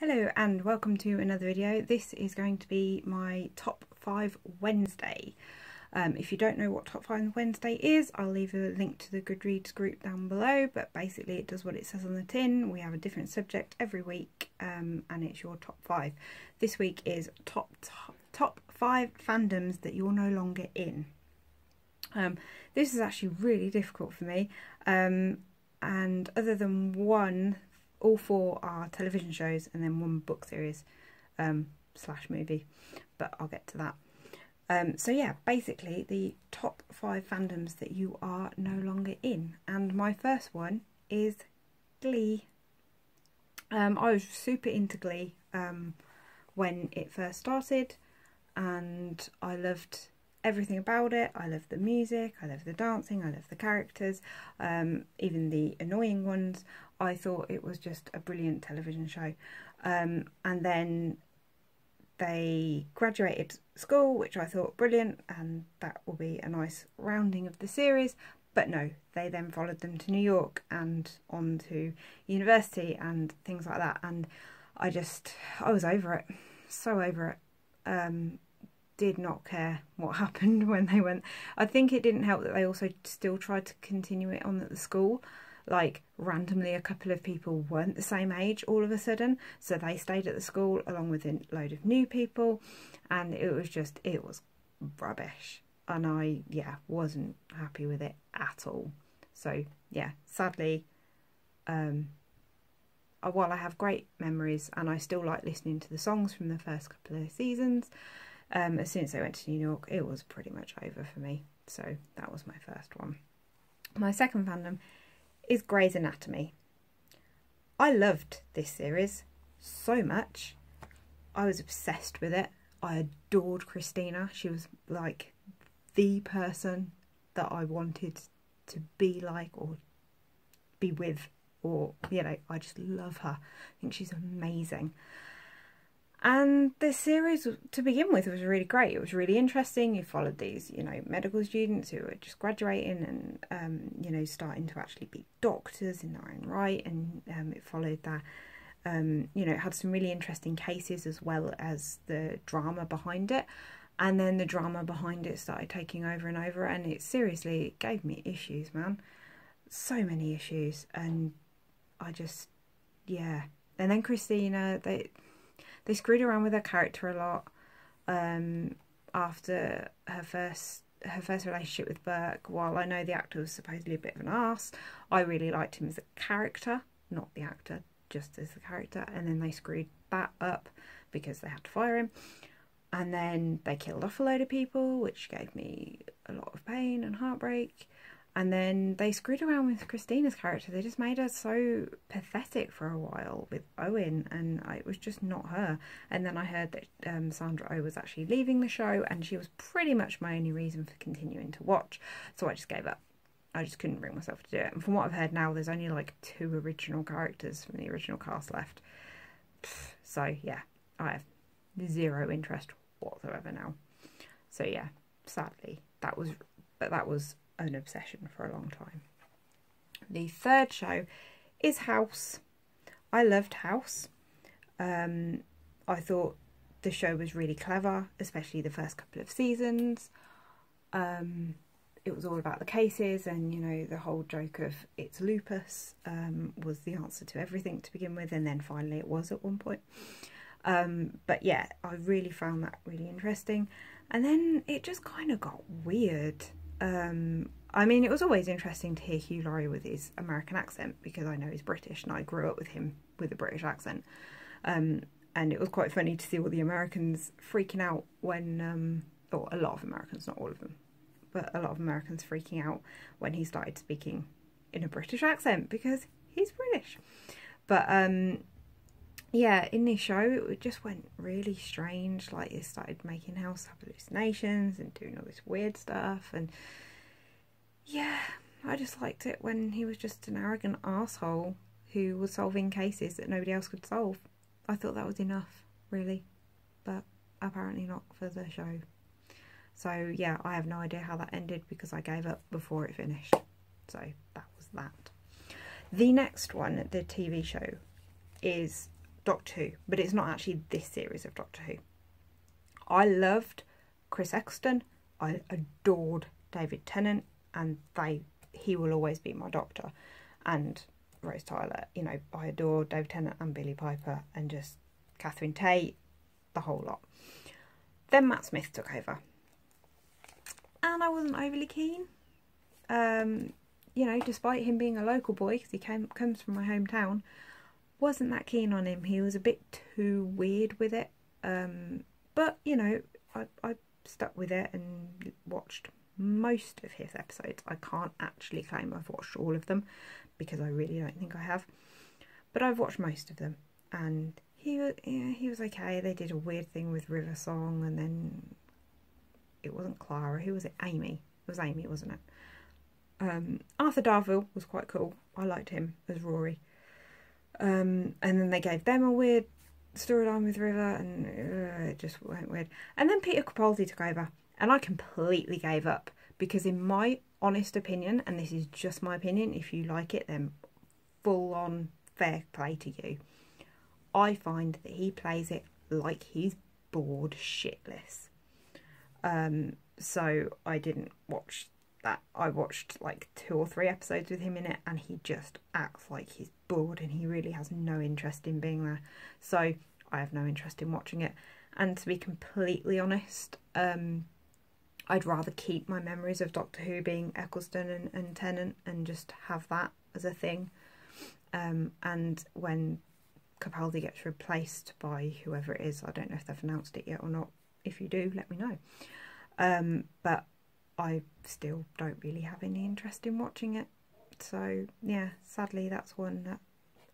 Hello and welcome to another video. This is going to be my top 5 Wednesday. If you don't know what top 5 Wednesday is, I'll leave a link to the Goodreads group down below, but basically it does what it says on the tin. We have a different subject every week and it's your top 5. This week is top 5 fandoms that you're no longer in. This is actually really difficult for me, and other than one, all 4 are television shows and then 1 book series slash movie, but I'll get to that. So yeah, basically the top 5 fandoms that you are no longer in, and my first one is Glee. I was super into Glee when it first started, and I loved everything about it. I love the music, I love the dancing, I love the characters, even the annoying ones. I thought it was just a brilliant television show. And then they graduated school, which I thought brilliant, and that will be a nice rounding of the series. But no, they then followed them to New York and on to university and things like that. And I was over it, so over it. Did not care what happened when they went. I think it didn't help that they also still tried to continue it on at the school. Like, randomly a couple of people weren't the same age all of a sudden, so they stayed at the school along with a load of new people, and it was rubbish, and I wasn't happy with it at all. So yeah, sadly, while I have great memories and I still like listening to the songs from the first couple of seasons, as soon as they went to New York, it was pretty much over for me. So that was my first one. My second fandom is Grey's Anatomy. I loved this series so much. I was obsessed with it. I adored Christina. She was like the person that I wanted to be like or be with, or, you know, I just love her. I think she's amazing. And the series, to begin with, was really great. It was really interesting. You followed these, you know, medical students who were just graduating and, you know, starting to actually be doctors in their own right. And it followed that, you know, it had some really interesting cases as well as the drama behind it. And then the drama behind it started taking over and over. And it seriously gave me issues, man. So many issues. And I just, yeah. And then Christina, they screwed around with her character a lot after her first relationship with Burke. While I know the actor was supposedly a bit of an arse, I really liked him as a character, not the actor, just as the character. And then they screwed that up because they had to fire him. And then they killed off a load of people, which gave me a lot of pain and heartbreak. And then they screwed around with Christina's character. They just made her so pathetic for a while with Owen, and it was just not her. And then I heard that Sandra Oh was actually leaving the show, and she was pretty much my only reason for continuing to watch. So I just gave up. I just couldn't bring myself to do it. And from what I've heard now, there's only like 2 original characters from the original cast left. So yeah, I have 0 interest whatsoever now. So yeah, sadly, that was an obsession for a long time. The third show is House. I loved House. I thought the show was really clever, especially the first couple of seasons. It was all about the cases, and, you know, the whole joke of it's lupus was the answer to everything to begin with, and then finally it was at one point. But yeah, I really found that really interesting. And then it just kind of got weird. I mean, it was always interesting to hear Hugh Laurie with his American accent, because I know he's British and I grew up with him with a British accent. And it was quite funny to see all the Americans freaking out when, or a lot of Americans, not all of them, but a lot of Americans freaking out when he started speaking in a British accent, because he's British. But yeah, in this show, it just went really strange. Like, it started making House have hallucinations and doing all this weird stuff. And yeah, I just liked it when he was just an arrogant asshole who was solving cases that nobody else could solve. I thought that was enough, really. But apparently not for the show. So yeah, I have no idea how that ended, because I gave up before it finished. So that was that. The next one, the TV show, is Doctor Who, but it's not actually this series of Doctor Who. I loved Chris Eccleston. I adored David Tennant, and he will always be my Doctor. And Rose Tyler, you know, I adore David Tennant and Billie Piper, and just Catherine Tate, the whole lot. Then Matt Smith took over, and I wasn't overly keen. You know, despite him being a local boy, because he comes from my hometown, wasn't that keen on him. He was a bit too weird with it. But, you know, I stuck with it and watched most of his episodes. I can't actually claim I've watched all of them, because I really don't think I have. But I've watched most of them. And he was okay. They did a weird thing with River Song, and then it wasn't Clara. Who was it? Amy. It was Amy, wasn't it? Arthur Darvill was quite cool. I liked him as Rory. And then they gave them a weird storyline with River, and it just went weird. And then Peter Capaldi took over, and I completely gave up, because in my honest opinion, and this is just my opinion, if you like it, then full on fair play to you, I find that he plays it like he's bored shitless. So I didn't watch that. I watched like 2 or 3 episodes with him in it, and he just acts like he's bored, and he really has no interest in being there. So I have no interest in watching it. And to be completely honest, I'd rather keep my memories of Doctor Who being Eccleston and Tennant, and just have that as a thing. And when Capaldi gets replaced by whoever it is, I don't know if they've announced it yet or not. If you do, let me know. But I still don't really have any interest in watching it. So yeah, sadly that's one that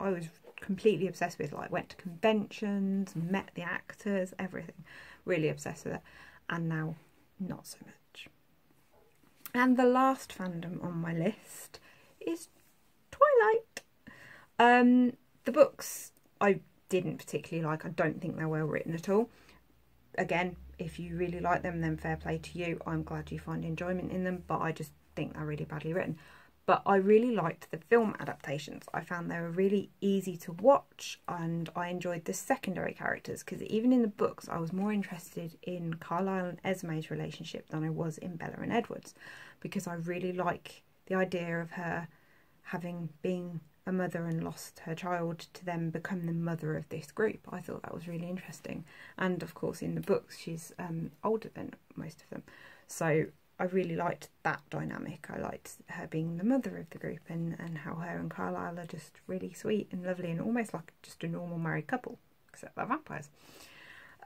I was completely obsessed with. Like, went to conventions, met the actors, everything. Really obsessed with it. And now not so much. And the last fandom on my list is Twilight. The books I didn't particularly like. I don't think they're well written at all. Again, if you really like them, then fair play to you. I'm glad you find enjoyment in them, but I just think they're really badly written. But I really liked the film adaptations. I found they were really easy to watch, and I enjoyed the secondary characters, because even in the books I was more interested in Carlisle and Esme's relationship than I was in Bella and Edward's, because I really like the idea of her having been a mother and lost her child to then become the mother of this group. I thought that was really interesting. And of course in the books she's older than most of them. So I really liked that dynamic. I liked her being the mother of the group, and how her and Carlisle are just really sweet and lovely, and almost like just a normal married couple, except they're vampires.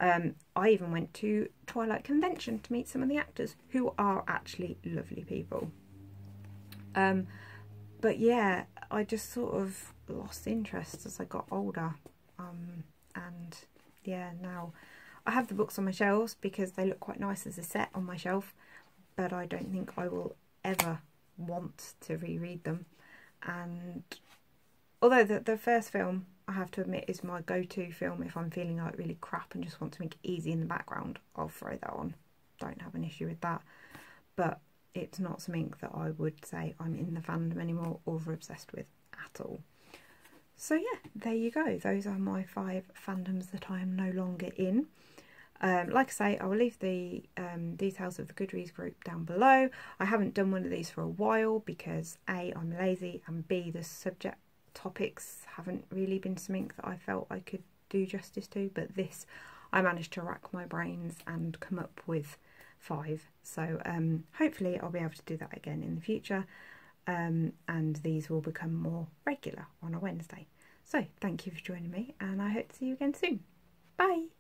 I even went to Twilight Convention to meet some of the actors, who are actually lovely people. But yeah, I just sort of lost interest as I got older. And yeah, now I have the books on my shelves because they look quite nice as a set on my shelf, but I don't think I will ever want to reread them. And although the first film, I have to admit, is my go-to film if I'm feeling like really crap and just want something easy in the background, I'll throw that on. Don't have an issue with that. But it's not something that I would say I'm in the fandom anymore or obsessed with at all. So yeah, there you go. Those are my 5 fandoms that I am no longer in. Like I say, I will leave the details of the Goodreads group down below. I haven't done one of these for a while because A, I'm lazy, and B, the subject topics haven't really been something that I felt I could do justice to, but this I managed to rack my brains and come up with 5. So hopefully I'll be able to do that again in the future, and these will become more regular on a Wednesday. So thank you for joining me, and I hope to see you again soon. Bye!